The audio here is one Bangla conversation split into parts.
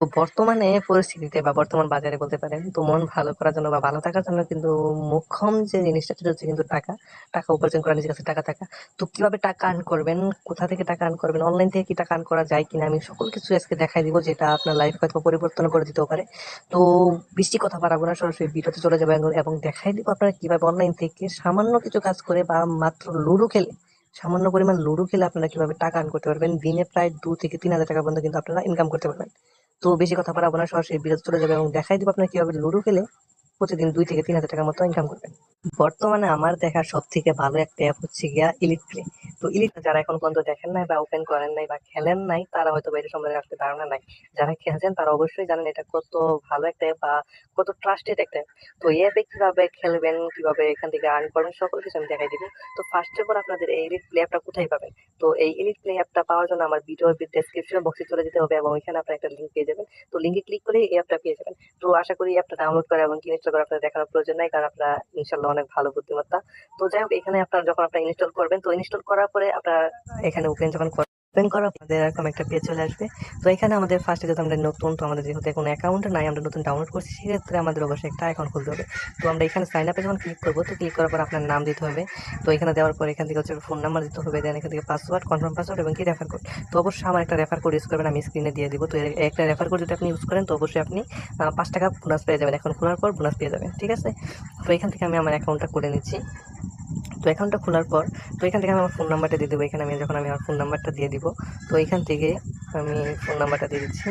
তো বর্তমানে পরিস্থিতিতে বা বর্তমান বাজারে বলতে পারেন, তো মন ভালো করার জন্য বা ভালো থাকার জন্য কিন্তু মোক্ষম যে জিনিসটা সেটা হচ্ছে কিন্তু টাকা। টাকা উপার্জন করা, নিজের কাছে টাকা থাকা। তো কিভাবে টাকা আর্ন করবেন, কোথা থেকে টাকা আর্ন করবেন, অনলাইন থেকে কি টাকা আর্ন করা যায় কিনা, আমি সকল কিছু আজকে দেখাই দিব, যেটা আপনার লাইফ হয়তো পরিবর্তন করে দিতেও পারে। তো বেশি কথা বাড়াবো না, সরাসরি ভিডিওতে চলে যাবো এবং দেখাই দিব আপনারা কিভাবে অনলাইন থেকে সামান্য কিছু কাজ করে বা মাত্র লুডো খেলে, সামান্য পরিমাণ লুডো খেলে আপনারা কিভাবে টাকা আর্ন করতে পারবেন। দিনে প্রায় 2 থেকে 3 হাজার টাকা পর্যন্ত কিন্তু আপনারা ইনকাম করতে পারবেন। তো বেশি কথা বাড়াবো না, সরাসরি বিরতি চলে যাবে এবং দেখাই দিব আপনার কিভাবে লুডো খেলে প্রতিদিন 2 থেকে 3 হাজার টাকার মতো ইনকাম করবেন। বর্তমানে আমার দেখা সব থেকে ভালো একটা অ্যাপ হচ্ছে গিয়া ইলিট প্লে। তো ইলিট যারা এখন পর্যন্ত দেখেন নাই বা ওপেন করেন নাই বা খেলেন নাই, তারা হয়তো এটা সম্বন্ধে আসলে ধারণা নাই। যারা খেলছেন তারা অবশ্যই জানেন এটা কত ভালো একটা অ্যাপ বা কত ট্রাস্টেড একটা অ্যাপ। তো এই অ্যাপে কিভাবে খেলবেন, কিভাবে এখান থেকে আর্ন করবেন, সকল কিছু আমি দেখাই দিব। তো ফার্স্ট অফ অল আপনাদের এই ইলিট প্লে অ্যাপটা কোথায় পাবেন? তো এই ইলিট প্লে অ্যাপটা পাওয়ার জন্য আমার ভিডিও ডেসক্রিপশন বক্সে চলে যেতে হবে এবং ওইখানে আপনারা একটা লিঙ্ক পেয়ে যাবেন। তো লিঙ্কে ক্লিক করে এই অ্যাপটা পেয়ে যাবেন। তো আশা করি অ্যাপটা ডাউনলোড করা এবং ইনস্টল করা আপনার দেখানোর প্রয়োজন নাই, কারণ আপনারা ইনশাল্লাহ অনেক ভালো বুদ্ধিমত্তা। তো যাই হোক, এখানে আপনার যখন আপনার ইনস্টল করবেন, তো ইনস্টল করার পরে আপনার এখানে ওপেন যখন ওপেন করার পরে আমাদের এরকম একটা পেজ চলে আসবে। তো এখানে আমাদের ফার্স্টে যেহেতু আমরা নতুন, তো আমাদের যেহেতু কোনো অ্যাকাউন্ট নাই, আমরা নতুন ডাউনলোড করছি, সেক্ষেত্রে আমাদের অবশ্যই একটা অ্যাকাউন্ট খুলতে হবে। তো আমরা এখানে সাইন আপে যখন ক্লিক করবো, তো ক্লিক করার পর আপনার নাম দিতে হবে। তো এখানে দেওয়ার পর এখান থেকে হচ্ছে ফোন নাম্বার দিতে হবে, দেন এখান থেকে পাসওয়ার্ড, কনফার্ম পাসওয়ার্ড এবং কি রেফার কোড। তো অবশ্যই আমার একটা রেফার কোড ইউজ করবেন, আমি স্ক্রিনে দিয়ে দিব। তো একটা রেফার কোড যদি আপনি ইউজ করেন, তো অবশ্যই আপনি 5 টাকা বোনাস পেয়ে যাবেন, এখন খোলার পর বোনাস পেয়ে যাবেন, ঠিক আছে? তো এখান থেকে আমি আমার অ্যাকাউন্টটা করে নিচ্ছি। তো অ্যাকাউন্টটা খোলার পর, তো এখান থেকে আমি আমার ফোন নাম্বারটা দিয়ে দেবো। এখানে আমি যখন আমি আমার ফোন নাম্বারটা দিয়ে দিব, তো এখান থেকে আমি ফোন নাম্বারটা দিয়ে দিচ্ছি।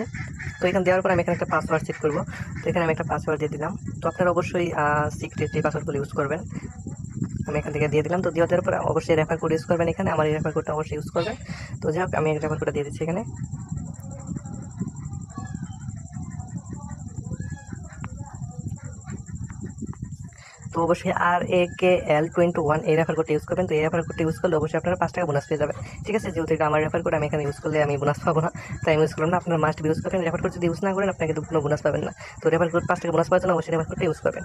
তো এখানে দেওয়ার পর আমি এখানে একটা পাসওয়ার্ড সেট করবো। তো এখানে আমি একটা পাসওয়ার্ড দিয়ে দিলাম। তো আপনারা অবশ্যই সিক্রেট যে পাসওয়ার্ডগুলো ইউজ করবেন, আমি এখান থেকে দিয়ে দিলাম। তো দিয়ে দেওয়ার পর অবশ্যই রেফার কোড ইউজ করবেন, এখানে আমার এই রেফার কোডটা অবশ্যই ইউজ করবেন। তো যাই হোক, আমি রেফার কোডটা দিয়ে দিচ্ছি এখানে। তো অবশ্যই RAKL21 এই রেফার কোডটা ইউজ করবেন। তো এই রেফার কোডটা ইউজ করলে অবশ্যই আপনারা 5 টাকা বোনাস পেয়ে যাবেন, ঠিক আছে? যেহেতু এটা আমার রেফার কোড, আমি এখানে ইউজ করলে আমি বোনাস পাবো না, তাই আমি ইউজ করলাম না। আপনারা মাস্ট ইউজ করবেন। রেফার কোড যদি ইউজ না করেন, আপনাকে কিন্তু কোনো বোনাস পাবেন না। তো রেফার কোড 5 টাকা বোনাস পাওয়ার জন্য অবশ্যই রেফার কোডটা ইউজ করবেন।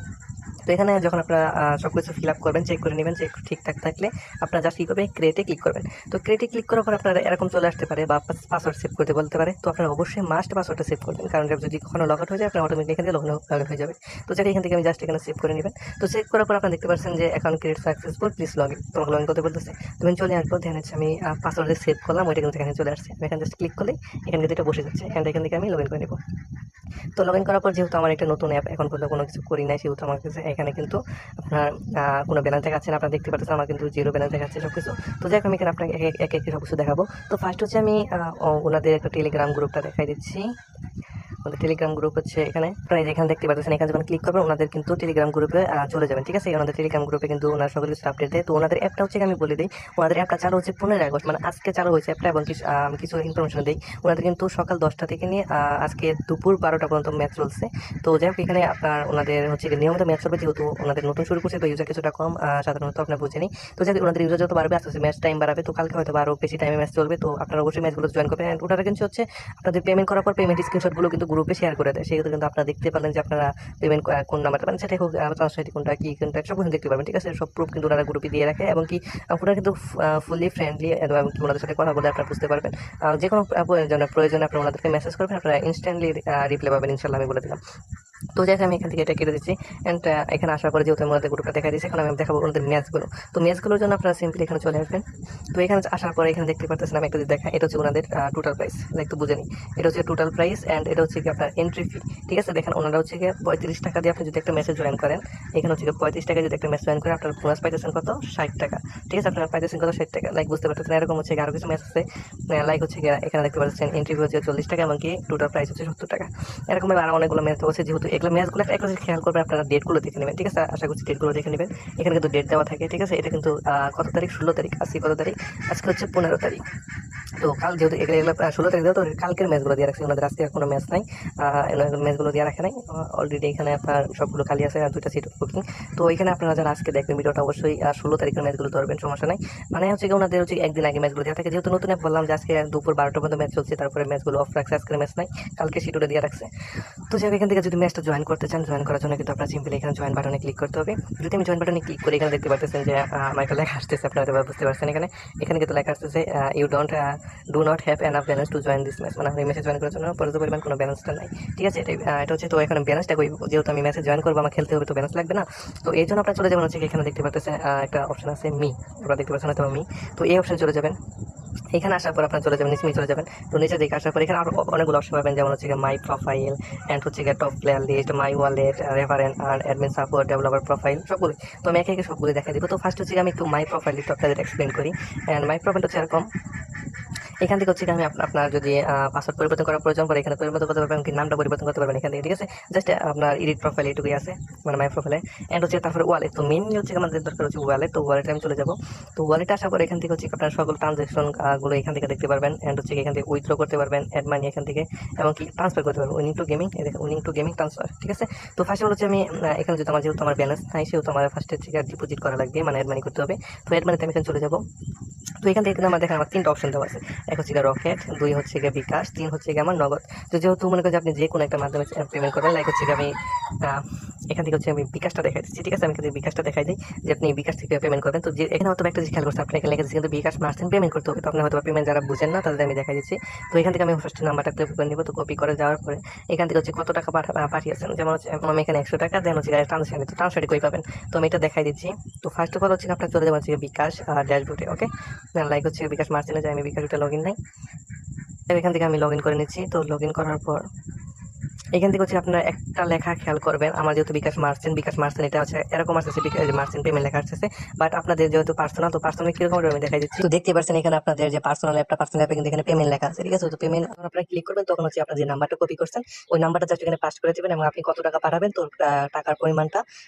তো এখানে যখন আপনারা সবকিছু ফিল আপ করবেন, চেক করে নেবেন, চেক ঠিকঠাক থাকলে আপনারা জাস্ট কি করবেন, ক্রিয়েটে ক্লিক করবেন। তো ক্রিয়েটে ক্লিক করার পর আপনারা এরকম চলে আসতে পারে বা পাসওয়ার্ড সেভ করতে বলতে পারে। তো আপনারা অবশ্যই মাস্ট পাসওয়ার্ডটা সেভ করবেন, কারণ যদি কখনো লগ আউট হয়ে যায়, আপনার অটোমেটিক এখান থেকে লগ আউট হয়ে যাবে। তো যাকে এখান থেকে আমি জাস্ট এখানে সেভ করে নেবেন। তো সেভ করার পর আপনারা দেখতে পাচ্ছেন যে account create successful, please log in. তোমাকে লগ ইন করতে বলতেছে। তুমি চলে আসবো, ধ্যান হচ্ছে আমি পাসওয়ার্ডে সেভ করলাম, ওইটা কিন্তু এখানে চলে আসছে। আমি এখানে জাস্ট ক্লিক করলেই এখানে কিন্তু এটা বসে যাচ্ছে। এখান থেকে আমি লগ ইন করে নেবো। তো লগ ইন করার পর যেহেতু আমার একটা নতুন অ্যাপ, এখন পর্যন্ত কোনো কিছু করি নাই, সেহেতু আমার কাছে এখানে কিন্তু আপনার কোনো ব্যালেন্স দেখাচ্ছে না। আপনারা দেখতে পাচ্ছেন আমার কিন্তু জিরো ব্যালেন্স দেখাচ্ছে সব কিছু। তো যাই হোক, আমি এখানে আপনাকে এক এক সব কিছু দেখাবো। তো ফার্স্ট হচ্ছে আমি ওনাদের একটা টেলিগ্রাম গ্রুপটা দেখাই দিচ্ছি। আমাদের টেলিগ্রাম গ্রুপ হচ্ছে এখানে, আপনারা যেখানে দেখতে পাচ্ছেন, এখানে যখন ক্লিক করবেন ওনাদের কিন্তু টেলিগ্রাম গ্রুপে চলে যাবেন, ঠিক আছে? ওনাদের টেলিগ্রাম গ্রুপে কিন্তু ওনার সকল কিছু আপডেট দেয়। তো ওনাদের অ্যাপটা হচ্ছে, আমি বলে দিই, ওনাদের অ্যাপটা চালু হচ্ছে 15 আগস্ট, মানে আজকে চালু হয়েছে অ্যাপটা। এবং কিছু ইনফরমেশন দিই, ওনাদের কিন্তু সকাল 10টা থেকে নিয়ে আজকে দুপুর 12টা পর্যন্ত ম্যাচ চলছে। তো যাই হোক, এখানে আপনার ওনাদের হচ্ছে নিয়মিত ম্যাচ চলবে, যেহেতু ওনাদের নতুন শুরু করছে, তো ইউজার কিছুটা কম সাধারণত আপনার বুঝেনি। তো যাই হোক, ওনাদের ইউজার যত বাড়বে, আস্তে আস্তে ম্যাচ টাইম বাড়াবে। তো কালকে হয়তো আরও বেশি টাইমে ম্যাচ চলবে। তো আপনারা অবশ্যই ম্যাচগুলো জয়েন করবেন। অ্যান্ড ওটা কিন্তু হচ্ছে আপনাদের পেমেন্ট করার পর পেমেন্ট স্ক্রিনশটগুলো কিন্তু গ্রুপে শেয়ার করে দেয়। সেক্ষেত্রে কিন্তু আপনারা দেখতে পারলেন যে আপনারা পেমেন্ট কোন নাম্বারটা, মানে সেটাই হোক, ট্রান্সফার কোনটা কি কোনটা, সব কিছু দেখতে পারবেন, ঠিক আছে? সব প্রুফ কিন্তু ওনারা গ্রুপে দিয়ে রাখে। এবং কি ওনারা কিন্তু ফুললি ফ্রেন্ডলি, এবং কি ওনাদের সাথে কথা বলে আপনারা বুঝতে পারবেন। যে কোনো প্রয়োজনে আপনারা ওনাদেরকে মেসেজ করবেন, আপনারা ইনস্ট্যান্টলি রিপ্লাই পাবেন, ইনশাল্লাহ, আমি বলে দিলাম। তো যাই হোক, আমি এখান থেকে এটা কেটে দিচ্ছি। অ্যান্ড এখানে আসার পরে যেহেতু আমাদের গ্রুপটা দেখা দিয়েছে, এখন আমি দেখাবো ওদের ম্যাচগুলো। তো ম্যাচগুলোর জন্য আপনারা সিম্পলি এখানে চলে আসবেন। তো এখানে আসার পরে এখানে দেখতে পাচ্ছেন, আমি একটা যদি দেখা, এটা হচ্ছে ওনাদের টোটাল প্রাইস, একটু বুঝে নিই। এটা হচ্ছে টোটাল প্রাইস, অ্যান্ড এটা হচ্ছে কি আপনার এন্ট্রি ফি, ঠিক আছে? দেখেন, ওনারা হচ্ছে কি 35 টাকা দিয়ে আপনি যদি একটা মেসেজ জয়েন করেন, এখানে হচ্ছে 35 টাকা যদি একটা মেসেজ জয়েন করেন, আপনার বোনাস পাইতেছেন কত, 60 টাকা, ঠিক আছে? আপনারা পাইতেছেন কত, 60 টাকা। লাইক বুঝতে পারতেছেন, এরকম হচ্ছে আরো কিছু মেসেজ আছে। লাইক হচ্ছে এখানে দেখতে পাচ্ছেন এন্ট্রি ফি হচ্ছে 40 টাকা, এবং কি টোটাল প্রাইস হচ্ছে 70 টাকা। এরকম আরো অনেকগুলো ম্যাচ হচ্ছে, যেহেতু এগুলো ম্যাচগুলো একটা খেয়াল করবেন, আপনারা ডেটগুলো দেখে নেবেন, ঠিক আছে? আশা করছি ডেটগুলো দেখে নেবেন। এখানে কিন্তু ডেট দেওয়া থাকে, ঠিক আছে? এটা কিন্তু কত তারিখ, 16 তারিখ, আজকে কত তারিখ, আজকে হচ্ছে 15 তারিখ। তো কাল যেহেতু এগুলো 16 তারিখ দেওয়া, তো কালকের ম্যাচগুলো দিয়ে রাখছে ওনাদের, আজকে কোনো ম্যাচ নাই, ম্যাচগুলো দিয়ে রাখে নাই অলরেডি। এখানে আপনার সবগুলো খালি আছে, আর 2টা সিট বুকিং। তো এখানে আপনারা যারা আজকে দেখবেন ভিডিওটা, অবশ্যই 16 তারিখের ম্যাচগুলো ধরবেন, সমস্যা নাই। মানে হচ্ছে কি ওনাদের হচ্ছে একদিন আগে ম্যাচগুলো দেওয়া থাকে, যেহেতু নতুন অ্যাপ, বললাম যে আজকে দুপুর 12টা পর্যন্ত ম্যাচ চলছে, তারপরে ম্যাচগুলো অফ রাখছে, আজকের ম্যাচ নাই, কালকে শিডিউলে দিয়ে রাখছে। তো যাই হোক, এখান থেকে যদি ম্যাচটা জয়েন করতে চান, জয়েন করার জন্য কিন্তু আপনার সিম্পলি এখানে জয়েন বাটনে ক্লিক করতে হবে। যদি আমি জয়েন বাটনে ক্লিক করে এখানে দেখতে পাচ্ছেন যে আমার একটা লেখা আসতেছে, আপনারা হয়তো বুঝতে পারছেন। এখানে কিন্তু লেখা আসতেছে you do not have enough balance to join this match, মানে এই ম্যাচে জয়েন করার জন্য পর্যাপ্ত পরিমাণ কোনো ব্যালেন্সটা নাই। ঠিক আছে, এটা হচ্ছে। তো এখানে ব্যালেন্সটা যেহেতু আমি ম্যাচে জয়েন করবো, আমার খেলতে হবে, তো ব্যালেন্স লাগবে না। তো এই জন্য আপনারা চলে যাবেন হচ্ছে এখানে দেখতে পাচ্ছেন একটা অপশন আছে মি, আপনারা দেখতে পাচ্ছেন হয়তো মি। তো এই অপশনে চলে যাবেন। এখানে আসার পর আপনারা চলে যাবেন নিচে চলে যাবেন। তো নিচে দিকে আসার পর এখানে আরো অনেকগুলো অপশন পাবেন, যেমন হচ্ছে মাই প্রোফাইল অ্যান্ড হচ্ছে top player list, my wallet, reference আর অ্যাডমিন সাপোর্ট, ডেভেলপার প্রোফাইল, সবগুলো। তো আমি একে একে সবগুলো দেখা দিব। তো ফার্স্ট হচ্ছে আমি একটু মাই প্রোফাইল একটু আপনাদের এক্সপ্লেন করি। অ্যান্ড মাই প্রোফাইল হচ্ছে এরকম। এখান থেকে হচ্ছে আমি আপনার যদি পাসওয়ার্ড পরিবর্তন করার প্রয়োজন পড়ে এখানে পরিবর্তন করতে পারবেন, কি নামটা পরিবর্তন করতে পারবেন এখান থেকে। ঠিক আছে, জাস্ট আপনার এডিট প্রোফাইল এটুকুই আছে, মানে মাই প্রোফাইলে। অ্যান্ড হচ্ছে তারপরে ওয়ালেট। তো মেইনলি হচ্ছে আমাদের দরকার হচ্ছে ওয়ালেট। তো ওয়ালেটে আমি চলে যাবো। তো ওয়ালেটে আসার পর এখান থেকে হচ্ছে আপনার সকল ট্রানজাকশন গুলো এখান থেকে দেখতে পারবেন। অ্যান্ড হচ্ছে এখান থেকে উইথড্র করতে পারবেন, অ্যাড মানি এখান থেকে, এবং কি ট্রান্সফার করতে পারবেন, উইনিং টু গেমিং ট্রান্সফার। ঠিক আছে, তো ফার্স্ট হচ্ছে আমি এখানে যেহেতু আমার ব্যালেন্স নাই, সেহেতু আমার ফার্স্ট হচ্ছে ডিপোজিট করা লাগবে, মানে অ্যাড মানি করতে হবে। তো অ্যাড মানিতে আমি এখানে চলে যাবো। তো এখান থেকে আমার দেখেন আমার 3টা অপশন দেওয়া আছে। এক হচ্ছে রকেট, 2 হচ্ছে বিকাশ, 3 হচ্ছে আমার নগদ। তো যেহেতু মনে করেন যে আপনি যে কোনো একটা মাধ্যমে পেমেন্ট করবেন, লাইক হচ্ছে আমি এখান থেকে হচ্ছে আমি বিকাশটা দেখাই দিচ্ছি। ঠিক আছে, আমি কিন্তু বিকাশটা দেখাই দিই যে আপনি বিকাশ থেকে পেমেন্ট করবেন। তো যে এখানে হয়তো একটা জিনিস খেয়াল করছে, আপনি এখানে লিখেছে কিন্তু বিকাশ মার্চেন্ট পেমেন্ট করতে হবে। তো আপনি হয়তো পেমেন্ট যারা বুঝেন না তাদের আমি দেখাই দিচ্ছি। তো এখান থেকে আমি ফার্স্ট নাম্বারটা ক্লিক করে নিব। তো কপি করে যাওয়ার পরে এখান থেকে হচ্ছে কত টাকা পাঠিয়েছেন, যেমন হচ্ছে আমি এখানে 100 টাকা, দেন হচ্ছে ট্রান্সফার। তো ট্রান্সফারটি কই পাবেন, তো আমি এটা দেখাই দিচ্ছি। তো ফার্স্ট অফ অল হচ্ছে আপনার চলে যাবেন হচ্ছে বিকাশ ড্যাশবোর্ডে। ওকে, দেন লাইক হচ্ছে বিকাশ মার্চেন্টে যাই, আমি বিকাশটা লগ ইন নাই, এখান থেকে আমি লগ ইন করে নিচ্ছি। তো লগ ইন করার পর এখান থেকে হচ্ছে আপনার একটা লেখা খেয়াল করবেন, আমার যেহেতু বিকাশ মার্চেন্ট এটা হচ্ছে এরকম আসছে, মার্চেন্ট পেমেন্ট লেখা আসছে। বাট আপনাদের যেহেতু পার্সোনাল, তো পার্সোনাল কিরকম আমি দেখাই দিচ্ছি। তো দেখতে পাচ্ছেন এখানে আপনাদের যে পার্সোনাল অ্যাপে কিন্তু এখানে পেমেন্ট লেখা আছে। ঠিক আছে, তো পেমেন্ট আপনারা ক্লিক করবেন, তখন হচ্ছে আপনার যে নাম্বারটা কপি করছেন ওই নাম্বারটা জাস্ট এখানে পাস্ট করে দেবেন, এবং আপনি কত টাকা পাঠাবেন তো টাকার পরিমাণটা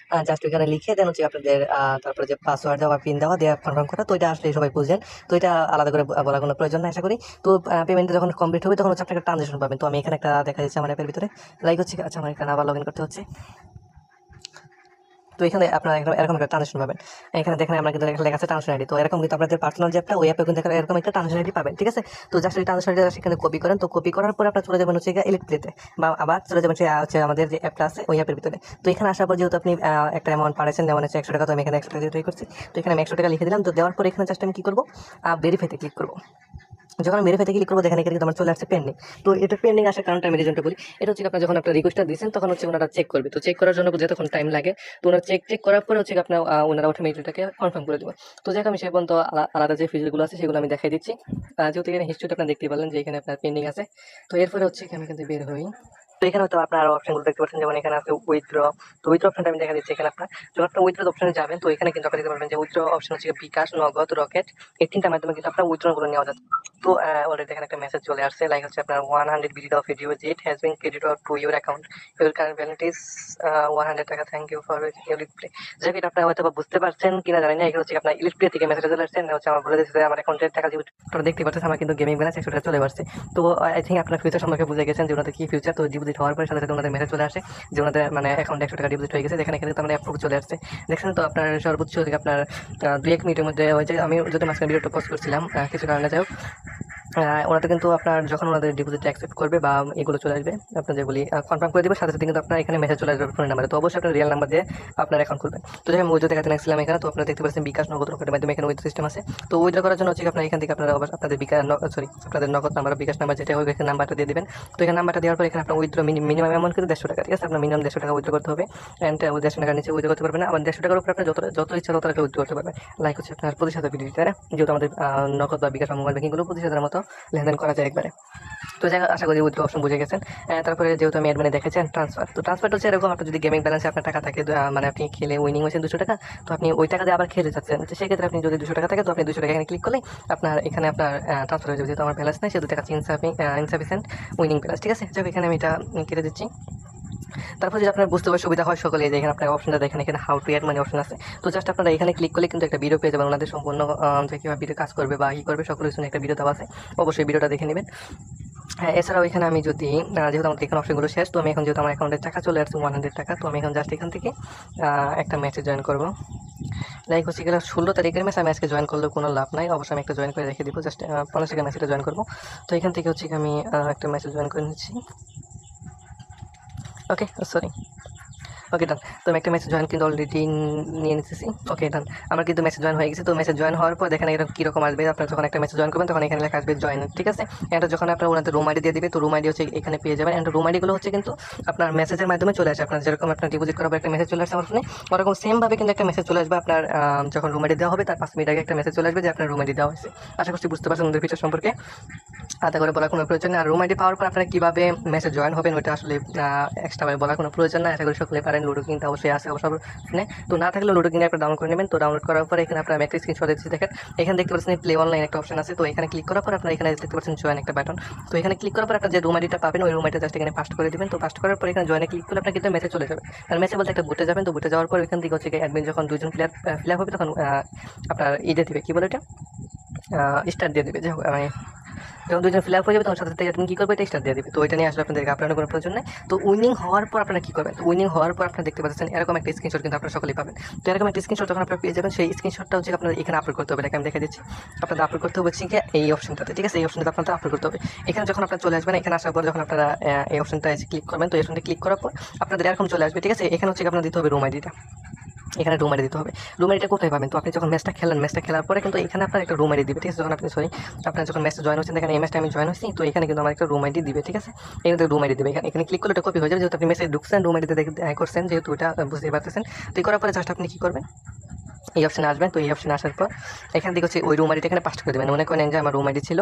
জাস্ট এখানে লিখে দেন হচ্ছে আপনাদের তারপরে যে পাসওয়ার্ড দেওয়া, পিন দেওয়া কনফার্ম করা। তো এটা আসলে সবাই বুঝেন, তো এটা আলাদা করে বলার কোনো প্রয়োজন নাই আশা করি। তো পেমেন্ট যখন কমপ্লিট হবে তখন হচ্ছে আপনাকে ট্রানজাকশন পাবেন। তো আমি এখানে একটা দেখা যাচ্ছে আমার অ্যাপের ভিতরে, লাইক হচ্ছে আচ্ছা আমার এখানে আবার লগ ইন করতে হচ্ছে। তো এখানে আপনারা এরকম একটা ট্রানজাকশন পাবেন। এখানে দেখেন আমরা কিন্তু লেখা আছে ট্রানজাকশন আইডি। তো এরকম কিন্তু আপনাদের পার্সোনাল যে অ্যাপটা, ওই অ্যাপে কিন্তু এরকম একটা ট্রানজাকশন আইডি পাবেন। ঠিক আছে, তো জাস্ট ওই ট্রানজাকশন আইডিটা সেখানে কপি করেন। তো কপি করার পর আপনারা চলে যাবেন হচ্ছে ইলেক্ট প্লেতে, বা আবার চলে যাবেন হচ্ছে আমাদের যে অ্যাপটা আছে ওই অ্যাপের ভিতরে। তো এখানে আসার পর যেহেতু আপনি একটা অ্যামাউন্ট পাঠাচ্ছেন, যেমন হচ্ছে 100 টাকা, তো আমি এখানে 100 টাকা দিয়ে করছি। তো এখানে আমি 100 টাকা লিখে দিলাম। তো দেওয়ার পর এখানে জাস্ট আমি কি করবো, ভেরিফাইতে ক্লিক করবো। যখন আমি ভেরিফাইতে ক্লিক করবো দেখেন এখানে কিন্তু আমার চলে আসছে পেন্ডিং। তো এটা পেন্ডিং আসার কারণটা আমি রিজনটা বলি। এটা হচ্ছে আপনার যখন আপনার রিকোয়েস্টটা দিচ্ছেন তখন হচ্ছে ওনারা চেক করবে। তো চেক করার জন্য যতক্ষণ টাইম লাগে, তো ওনারা চেক করার পরে হচ্ছে আপনার ওনারা অটোমেটিকটাকে কনফার্ম করে দেবে। তো যাক আমি সে পর্যন্ত আলাদা যে ফিচারগুলো আছে সেগুলো আমি দেখাই দিচ্ছি। যেহেতু এখানে হিস্ট্রিটা আপনার দেখতে পারলেন যে এখানে আপনার পেন্ডিং আছে। তো এরপরে হচ্ছে আমি কিন্তু বের হই। তো এখানে হয়তো আপনার অপশনগুলো দেখতে পাচ্ছেন, যেমন এখানে আছে উইথড্র। তো উইথড্র অপশনটা আমি দেখা দিচ্ছি। এখানে আপনার যখন আপনার উইথড্র অপশনে যাবেন, তো এখানে কিন্তু আপনি দেখতে পারবেন যে উইথড্র অপশন হচ্ছে বিকাশ, নগদ, রকেট, এই 3টার মাধ্যমে কিন্তু আপনার উইথড্র গুলো নেওয়া যাচ্ছে। তো অলরেডি এখানে একটা মেসেজ চলে আসছে, লাইক হচ্ছে আপনার 100 BGD of deposit has been credited to your account, your current balance is 100 টাকা, thank you for elect play. যাক এটা আপনারা হয়তো বুঝতে পারছেন কিনা জানি না, এগুলো হচ্ছে আপনার ইলেক্ট প্লে থেকে মেসেজ চলে আসছে, হচ্ছে আমার বলে দিচ্ছে আমার অ্যাকাউন্টের টাকা ডিপোজিট। আপনারা দেখতে পাচ্ছেন আমার কিন্তু গেমিং ব্যালেন্স 100 টাকা চলে আসছে। তো আই থিঙ্ক আপনার ফিউচার সম্পর্কে বুঝে গেছেন যে ওনাদের কি ফিউচার। তো ডিপোজিট হওয়ার পরে সাথে সাথে ওনাদের মেসেজ চলে আসে যে ওনাদের মানে অ্যাকাউন্টে 100 টাকা ডিপোজিট হয়ে গেছে, যেখানে কিন্তু আমার অ্যাপ্রুভ চলে আসছে। দেখছেন তো আপনার সর্বোচ্চ আপনার 2-1 মিনিটের মধ্যে হয়েছে। আমি যদি মাঝখানে ভিডিওটা পোস্ট করছিলাম কিছু কারণে, যাই হোক ওনাদের কিন্তু আপনার যখন ওনাদের ডিপোজিট অ্যাকসেপ্ট করবে বা এগুলো চলে আসবে, আপনার যেগুলি কনফার্ম করে দেবে, সাথে সাথে কিন্তু আপনার এখানে মেসেজ চলে আসবে ফোন নাম্বারে। তো অবশ্যই আপনার রিয়েল নাম্বার দিয়ে আপনার অ্যাকাউন্ট খুলবেন। তো আমি উইথড্র দেখাতে লাগছিলাম এখানে। তো আপনারা দেখতে পাচ্ছেন বিকাশ, নগদ, রকেটের মাধ্যমে এখানে উইথড্র সিস্টেম আছে। তো উইথড্র করার জন্য হচ্ছে আপনার এখান থেকে আপনারা আপনাদের আপনাদের নগদ নাম্বার, বিকাশ নাম্বার যেটা হবে এখানে নাম্বারটা দিয়ে দেবেন। তো এখানে নাম্বারটা দেওয়ার পর এখানে আপনার উইথড্র মিনিমাম অ্যামাউন্ট কিন্তু 150 টাকা। ঠিক আছে, আপনার মিনিমাম 150 টাকা উইথড্র করতে হবে। অ্যান্ড 150 টাকার নিচে উইথড্র করতে পারবেন না। আবার 150 টাকার উপরে আপনার যত ইচ্ছা তত টাকা উইথড্র করতে পারবেন। লাইক হচ্ছে আপনার 25,000 BGD, তাই না? যেহেতু আমাদের নগদ বা বিকাশ মোবাইল ব্যাংকিংগুলো 25,000 মতো লেনদেন করা যায় একবারে। তো যাই আশা করি উইথড্র অপশন বুঝে গেছেন। তারপরে যেহেতু আমি অ্যাডমিনে দেখেছেন ট্রান্সফার, তো ট্রান্সফারটা হচ্ছে এরকম, আপনার যদি গেমিং ব্যালেন্সে আপনার টাকা থাকে, মানে আপনি খেলে উইনিং হয়েছেন 200 টাকা, তো আপনি ওই টাকা দিয়ে আবার খেলতে চাচ্ছেন, তো সেক্ষেত্রে আপনি যদি 200 টাকা থাকে, তো আপনি 200 টাকা এখানে ক্লিক করলে আপনার এখানে আপনার ট্রান্সফার হয়ে যাবে। যেহেতু আমার ব্যালেন্স নেই সেহেতু টাকা ইনসাফিসিয়েন্ট উইনিং ব্যালেন্স। ঠিক আছে, যাক এখানে আমি এটা কেটে দিচ্ছি। তারপর যদি আপনার বুঝতে সুবিধা হয় সকলে, যে এখানে আপনার অপশনটা দেখেন, এখানে how to add money option আছে। তো জাস্ট আপনারা এখানে ক্লিক করলে কিন্তু একটা ভিডিও পেয়ে যাবেন, ওনাদের সম্পূর্ণ যে কীভাবে ভিডিও কাজ করবে বা করবে সকল কিছু একটা ভিডিও দেওয়া আছে, অবশ্যই ভিডিওটা দেখে নেবেন। হ্যাঁ, এছাড়াও এখানে আমি যদি যেহেতু আমাদের এখানে অপশনগুলো শেষ, তো আমি এখন যেহেতু আমার অ্যাকাউন্টে টাকা চলে আসছে 100 টাকা, তো আমি এখন জাস্ট এখান থেকে একটা ম্যাচে জয়েন করবো। লাইক হচ্ছে গেলে 16 তারিখের ম্যাচ, আমি আজকে জয়েন করলেও কোনো লাভ নাই, অবশ্যই আমি একটা জয়েন করে রেখে দিব, জাস্ট 50 টাকা ম্যাচটা জয়েন করবো। তো এখান থেকে হচ্ছে আমি একটা ম্যাচে জয়েন করে নিচ্ছি। ওকে, সরি। ওকে ডান। তো আমি একটা মেসেজ জয়েন কিন্তু অলরেডি নিয়ে নিতেছি। ওকে ডান, আমার কিন্তু মেসেজ জয়েন হয়ে গেছে। তো মেসেজ জয়েন হওয়ার পর দেখেন এরকম কীরকম আসবে, আপনার যখন একটা মেসেজ জয়েন করবেন তখন এখানে লেখা আসবে জয়েন, ঠিক আছে। এটা যখন আপনার ওনাদের রুম আইডি দিয়ে দিবে, তো রুম আইডি হচ্ছে এখানে পেয়ে যাবেন। অ্যান্ড রুম আইডিগুলো হচ্ছে কিন্তু আপনার মেসেজের মাধ্যমে চলে আসে। আপনার যেরকম আপনার ডিপোজিট করার পর একটা মেসেজ চলে আসছে আমার ফোনে, ওরকম সেমভাবে কিন্তু একটা মেসেজ চলে আসবে আপনার যখন রুম আইডি দেওয়া হবে তার 5 মিনিট আগে একটা মেসেজ চলে আসবে যে আপনার রুম আইডি দেওয়া হয়েছে। আশা করছি বুঝতে পারছেন ওদের ফিচার সম্পর্কে, আলাদা করে বলার কোনো প্রয়োজন নেই। আর রুম আইডি পাওয়ার পর আপনারা কীভাবে মেসেজ জয়েন হবেন ওইটা আসলে এক্সট্রাভাবে বলার কোনো প্রয়োজন নাই। আশা করি সকলে পারেন। লুডো কিনতে অবশ্যই আছে অবশ্যই ফোনে, তো না থাকলে লুডো কিনে একটা ডাউনলোড করে নেবেন। তো ডাউনলোড করার পর এখানে আপনার একটা স্ক্রিনশট দিচ্ছি দেখেন, এখানে দেখতে পাচ্ছেন প্লে অনলাইন একটা অপশন আছে। তো এখানে ক্লিক করার পর আপনার এখানে দেখতে পাচ্ছেন জয়েন একটা বাটন। তো এখানে ক্লিক করার পর আপনার যে রুম আইডিটা পাবেন ওই রুম আইডিটা জাস্ট এখানে পাস্ট করে দিবেন। তো পাস্ট করার পর এখানে জয়েনে ক্লিক করলে আপনার কিন্তু মেসেজ চলে যাবে। আর মেসেজ বলতে একটা বুটে যাবেন। তো বুটে যাওয়ার পর এখান থেকে হচ্ছে অ্যাডমিন যখন দুজন প্লেয়ার ফিল আপ হবে তখন আপনার দিয়ে দিবে, কী বলে এটা, স্টার্ট দিয়ে দেবে। যাই হোক যখন দুজন ফিল আপ হয়ে যাবে তখন সাথে সাথে আপনি কী করবে, এটা স্টার্ট দিয়ে দেবে। তো এটা নিয়ে আসলে আপনাদেরকে আপনার কোনো প্রয়োজন নেই। তো উইনিং হওয়ার পর আপনারা কী করবেন, তো উইনিং হওয়ার পর আপনারা দেখতে পাচ্ছেন এরকম একটা স্ক্রিনশট কিন্তু আপনারা সকলেই পাবেন। তো এরকম একটা স্ক্রিনশট যখন আপনারা পেয়ে যাবেন, সেই স্ক্রিনশটটা হচ্ছে আপনার এখানে আপলোড করতে হবে। এটাকে আমি দেখে দিচ্ছি। আপনাদের আপলোড করতে হবে হচ্ছে এই অপশনটাতে, ঠিক আছে। এই অপশনটাতে আপনাদের আপলোড করতে হবে। এখানে যখন আপনারা চলে আসবেন, এখানে আসার পর যখন আপনারা এই অপশনটা এসে ক্লিক করবেন, তো এই অপশনটা ক্লিক করার পর আপনাদের এরকম চলে আসবে, ঠিক আছে। এখানে হচ্ছে আপনার দিতে হবে রুম আইডিটা, এখানে রুম আইডি দিতে হবে। রুম আইডিটা কোথায় পাবেন, তো আপনি যখন ম্যাচটা খেলেন, ম্যাচটা খেলার পরে কিন্তু এখানে আপনার একটা রুম আইডি দিবে, ঠিক আছে। যখন আপনি আপনার যখন ম্যাচটা জয়েন হচ্ছেন, দেখেন এই ম্যাচটা আমি জয়েন হচ্ছি, তো এখানে কিন্তু আমার একটা রুম আইডি দিবে, ঠিক আছে। এখানে রুম আইডি দিবে, এখানে ক্লিক করলে এটা কপি হয়ে যাবে। যেহেতু আপনি মেসেজ ঢুকছেন, রুম আইডিতে করছেন, যেহেতু এটা বুঝতে পারতেছেন। তো এই করার পরে জাস্ট আপনি কী করবেন, এই অপশানে আসবেন। তো এই অপশানে আসার পর এখান থেকে হচ্ছে ওই রুম আইডিটা এখানে পাস্ট করে দেবেন। মনে করেন যে আমার রুম আইডি ছিল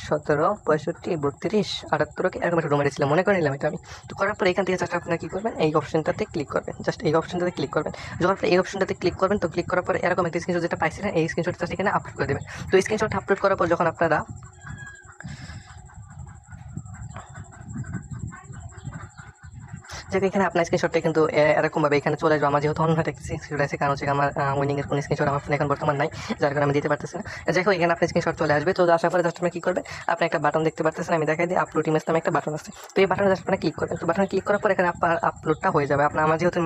17 65 32 78 এরকম একটা রুম আইডি ছিল, মনে করে নিলাম এটা আমি। তো করার পর এখান থেকে জাস্ট আপনারা কী করবেন, এই অপশনটাতে ক্লিক করবেন, জাস্ট এই অপশনটাতে ক্লিক করবেন। যখন আপনি এই অপশনটাতে ক্লিক করবেন, তো ক্লিক করার পর এরকম একটা স্ক্রিনশট যেটা পাইছিলেন, এই স্ক্রিনশটটা জাস্ট এখানে আপলোড করে দেবেন। তো এই স্ক্রিনশট আপলোড করার পর যখন আপনারা এখানে আপনার স্ক্রিনশটটা কিন্তু এরকমভাবে এখানে চলে আসবে। আমার যেহেতু অন্য একটা স্ক্রিনশট আছে, কারণ হচ্ছে আমার উইনিংয়ের কোনো স্ক্রিনশট আমার ফোনে এখন বর্তমান নাই, যার কারণে আমি দিতে পারতেছি না। যাই হোক, এখানে আপনার স্ক্রিনশট চলে আসবে। তো আসার পরে জাস্ট আপনি কী করবেন, আপনি একটা বাটন দেখতে পারতেছেন, আমি দেখাই দিই, আপলোড ইমেজ নামে একটা বাটন আছে। তো এই বাটনে জাস্ট আপনার ক্লিক করবেন। তো বাটনে ক্লিক করার পর এখানে আপনার আপলোডটা হয়ে যাবে। আপনার আমার যেহেতু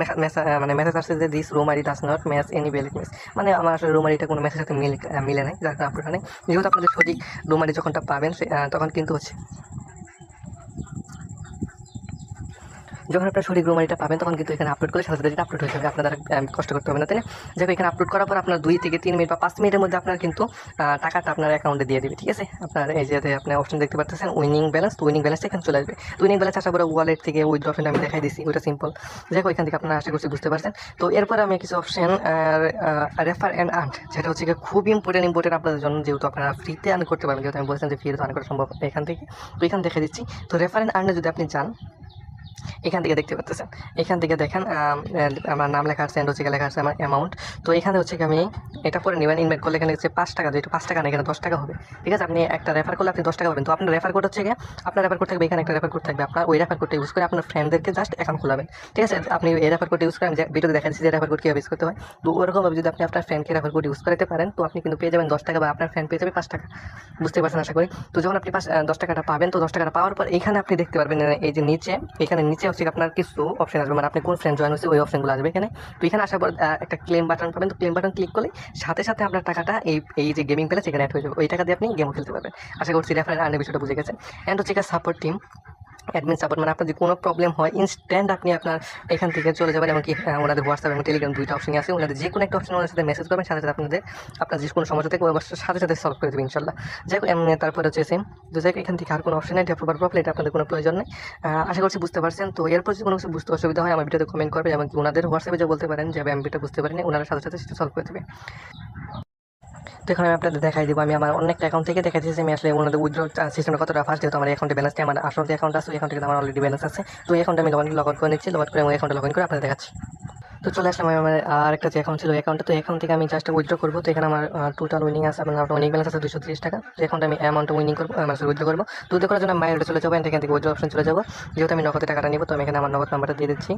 মেসেজ আসছে যে this room ID does not match any valid image, মানে আমার আসলে রুম আইডিটা কোনো মেসেজের সাথে মিলে নাই, যার কারণে আপলোডটা নেই। যেহেতু আপনাদের সঠিক রুম আইডি যখনটা পাবেন তখন কিন্তু হচ্ছে যখন আপনার সঠিক রুম আইডিটা পাবেন তখন কিন্তু এখানে আপলোড করলে সাথে সাথে আপলোড হয়ে যাবে, আপনারা কষ্ট করতে হবে না, তাই না। যেহেতু এখানে আপলোড করার পর আপনার 2 থেকে 3 মিনিট বা 5 মিনিটের মধ্যে আপনার কিন্তু টাকাটা আপনার অ্যাকাউন্টে দিয়ে দেবে, ঠিক আছে। আপনার এই যে আপনি অপশন দেখতে পাচ্ছেন উইনিং ব্যালেন্স, তো উইনিং ব্যালেন্সটা এখানে চলে আসবে। তো উইনিং ব্যালেন্স আসার পরে ওয়ালেট থেকে উইথড্র অপশনটা আমি দেখাই দিচ্ছি, ওইটা সিম্পল। যাই হোক, এখান থেকে আপনারা আশা করছি বুঝতে পারছেন। তো এরপর আমি কিছু অপশন রেফার অ্যান্ড আর্ন, যেটা হচ্ছে খুব ইম্পর্টেন্ট আপনাদের জন্য, যেহেতু আপনারা ফ্রিতে আর্ন করতে পারবেন, যেহেতু আমি বলছেন যে ফ্রিতে আর্ন করা সম্ভব এখান থেকে। তো এখানে দেখে দিচ্ছি। তো রেফার অ্যান্ড আর্নে যদি আপনি যান, এখান থেকে দেখতে পাচ্ছেন, এখান থেকে দেখেন আমার নাম লেখা আছে, হচ্ছে লেখা আছে আমার অ্যামাউন্ট। তো এখানে হচ্ছে আমি এটা পরে নেবেন, ইনভাইট করলে এখানে হচ্ছে 5 টাকা, যেহেতু 5 টাকা না, এখানে 10 টাকা হবে, ঠিক আছে। আপনি একটা রেফার করলে আপনি 10 টাকা পাবেন। তো আপনার রেফার কোড হচ্ছে আপনার রেফার কোড থাকবে, এখানে একটা রেফার কোড থাকবে, আপনার ওই রেফার কোডটা ইউজ করে আপনার ফ্রেন্ডদেরকে জাস্ট অ্যাকাউন্ট খোলাবেন, ঠিক আছে। আপনি এই রেফার কোড ইউজ করেন, ভিডিওতে দেখা যাচ্ছে যে রেফার কোড কীভাবে ইউজ করতে হয়। তো ওরকমভাবে যদি আপনি আপনার ফ্রেন্ডকে রেফার কোড ইউজ করতে পারেন, তো আপনি কিন্তু পেয়ে যাবেন 10 টাকা, বা আপনার ফ্রেন্ড পেয়ে যাবে 5 টাকা। বুঝতে পারছেন আশা করি। তো যখন আপনি 10 টাকাটা পাবেন, তো 10 টাকাটা পাওয়ার পর এখানে আপনি দেখতে পারবেন এই যে নিচে, এখানে নিচে হচ্ছে আপনার কিছু অপশন আসবে, মানে আপনি কোন ফ্রেন্ড জয়েন হচ্ছে ওই অপশনগুলো আসবে এখানে। তো এখানে আসার পর একটা ক্লেম বাটন পাবেন। তো ক্লেম বাটন ক্লিক করলে সাথে সাথে আপনার টাকাটা এই যে গেমিং প্যালেস এখানে অ্যাড হয়ে যাবে, ওই টাকা দিয়ে আপনি গেমও খেলতে পারবেন। আশা করছি রেফারেল আর্নের বিষয়টা বুঝে গেছেন। অ্যান্ড হচ্ছে সাপোর্ট টিম, অ্যাডমিন সাপোর্ট, মানে আপনার যদি কোনো প্রবলেম হয় ইনস্ট্যান্ট আপনি আপনার এখান থেকে চলে যাবেন। এমনকি ওনাদের হোয়াটসঅ্যাপ এবং টেলিগ্রাম দুইটা অপশনই আছে, ওনাদের যে কোনো একটা অপশন ওনার সাথে মেসেজ করবেন, সাথে সাথে আপনার যে কোনো সমস্যা থেকে সাথে সাথে সলভ করে দেবে ইনশাল্লাহ। যাই হোক, তারপরে হচ্ছে সেম, তো যাই হোক, এখান থেকে আর কোনো অপশন নেই, ডেভেলপার প্রবলেম, এটা আপনাদের কোনো প্রয়োজন নেই। আশা করছি বুঝতে পারছেন। তো এরপর যদি কোনো কিছু বুঝতে অসুবিধা হয় আমার ভিডিওতে কমেন্ট করবে, এমনকি ওনাদের হোয়াটসঅ্যাপে যে বলতে পারেন যে আমি এটা বুঝতে পারিনি, ওনারা সাথে সাথে সেটা সলভ করে দেবে। তো এখন আমি আপনাদের দেখাই দিব, আমি আমার অনেকটা অ্যাকাউন্ট থেকে দেখাই দিয়েছি আমি আসলে ওনাদের উইথড্র সিস্টেমটা কতটা ফাস্ট। যেহেতু আমার অ্যাকাউন্টে ব্যালেন্স নেই, আমার আসল যে অ্যাকাউন্ট আছে ওই অ্যাকাউন্টে আমার অলরেডি ব্যালেন্স আছে। তো এই অ্যাকাউন্টে আমি লগ আউট করে নিচ্ছি, লগ আউট করে ওই অ্যাকাউন্টে লগ ইন করে আপনাদের দেখাচ্ছি। তো চলে আসলাম আমার আর একটা যে অ্যাকাউন্ট ছিল অ্যাকাউন্টে। তো এখান থেকে আমি জাস্ট উইথড্র করবো। তো এখানে আমার টোটাল উইনিং আছে, আপনার উইনিং ব্যালেন্স আছে 230 টাকা। তো অ্যাকাউন্টে আমি অ্যামাউন্ট উইনিং করবো, উইথড্র করবো। তো উইথড্র করার জন্য আমি মাইন্ডে চলে যাবো, এখান থেকে উইথড্র অপশন চলে যাবো। যেহেতু আমি নগদে টাকাটা নিব, তো আমি এখানে আমার নগদ নাম্বারটা দিয়ে দিচ্ছি।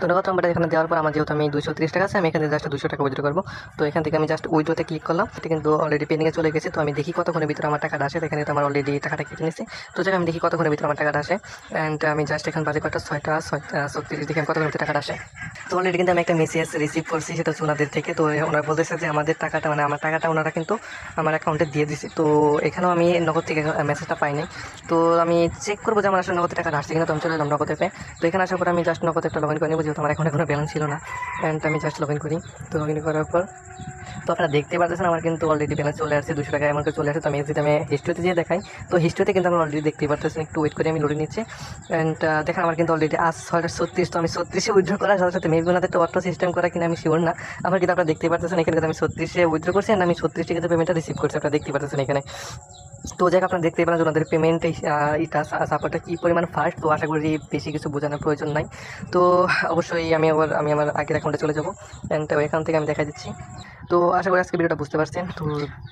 তো নগদ নাম্বারটা এখানে দেওয়ার পর আমার যেহেতু আমি 230 টাকা আছে, আমি এখানে জাস্ট 200 টাকা উইথড্র করবো। তো এখান থেকে আমি জাস্ট উইথড্রোতে ক্লিক করলাম, এটা কিন্তু অলরেডি পেন্ডিংয়ে চলে গেছে। তো আমি দেখি কতক্ষণের ভিতরে আমার টাকাটা আসে। এখানে তো আমার অলরেডি টাকাটা কেটে নিচ্ছে। তো যাই আমি দেখি কতক্ষণের ভিতরে আমার টাকাটা আসে। অ্যান্ড আমি জাস্ট এখন বাজে কটা 6:36 দেখি আমি কতক্ষণের ভিতরে টাকাটা আসে। তো অলরেডি কিন্তু আমি একটা মেসেজ রিসিভ করছি, সেটা হচ্ছে ওনাদের থেকে। তো ওনারা বলতেছে যে আমাদের টাকাটা, মানে আমার টাকাটা ওনারা কিন্তু আমার অ্যাকাউন্টে দিয়ে দিছে। তো এখানেও আমি নগদ থেকে মেসেজটা পাইনি। তো আমি চেক করবো যে আমার আসলে নগদ টাকাটা আসছে কিনা। তো আমি চলে এলাম নগদ অ্যাপে। তো এখানে আসার পর আমি জাস্ট নগদ একটা লগ ইন করে নেবো, যেহেতু আমার এখন কোনো ব্যালেন্স ছিল না। অ্যান্ড আমি জাস্ট লগ ইন করি। তো লগ ইন করার পর তো আপনারা দেখতে পাচ্ছেন আমার কিন্তু অলরেডি ব্যালেন্স চলে আসছে, 200 টাকা এমন করে চলে আসে। তো আমি যদি আমি হিস্ট্রিতে যেয়ে দেখাই, তো হিস্ট্রিতে কিন্তু আমরা অলরেডি দেখতে পাচ্ছেন। একটু ওয়েট করে আমি লোডে নিচ্ছি। অ্যান্ড দেখেন আমার কিন্তু অলরেডি আজ 6:36। তো আমি 36-এ উইথড্র করার সাথে সাথে মেবি ওনাদের তো অটো সিস্টেম করা কিনা আমি শিওর না। আমার কিন্তু আপনারা দেখতে পাচ্ছেন এখানে কিন্তু আমি 36-এ উইথড্র করছি, অ্যান্ড আমি 36 টাকাতে পেমেন্টটা রিসিভ করছি, আপনারা দেখতে পাচ্ছেন এখানে। তো যাই হোক, আপনারা দেখতে পারেন ওনাদের পেমেন্ট এটা সাপোর্টটা কী পরিমাণ ফাস্ট। তো আশা করি বেশি কিছু বোঝানোর প্রয়োজন নাই। তো অবশ্যই আমি আমার আগের অ্যাকাউন্টে চলে যাবো, অ্যান্ড এখান থেকে আমি দেখা দিচ্ছি। তো আশা করি আজকে ভিডিওটা বুঝতে পারছেন।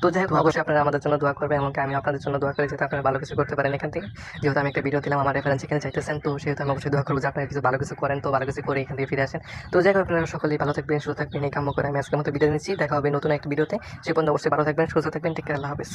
তো যাই হোক, অবশ্যই আপনারা আমাদের জন্য দোয়া করবেন, এমনকি আমি আপনাদের জন্য দোয়া করি যাতে আপনারা ভালো কিছু করতে পারেন এখান থেকে। যেহেতু আমি একটা ভিডিও দিলাম, আমার রেফারেন্স এখানে চাইতেছেন, তো সেহেতু আমি অবশ্যই দোয়া করবো যে আপনারা কিছু ভালো কিছু করেন, তো ভালো কিছু করে এখান থেকে ফিরে আসেন। তো যাই হোক, আপনারা সকলেই ভালো থাকবেন, সুস্থ থাকবেন, এই কাম্য করে আমি আজকের মতো বিদায় নিচ্ছি। দেখা হবে নতুন একটা ভিডিওতে। সে পর্যন্ত অবশ্যই ভালো থাকবেন, সুস্থ থাকবেন। টেক কেয়ার, আল্লাহ হাফেজ।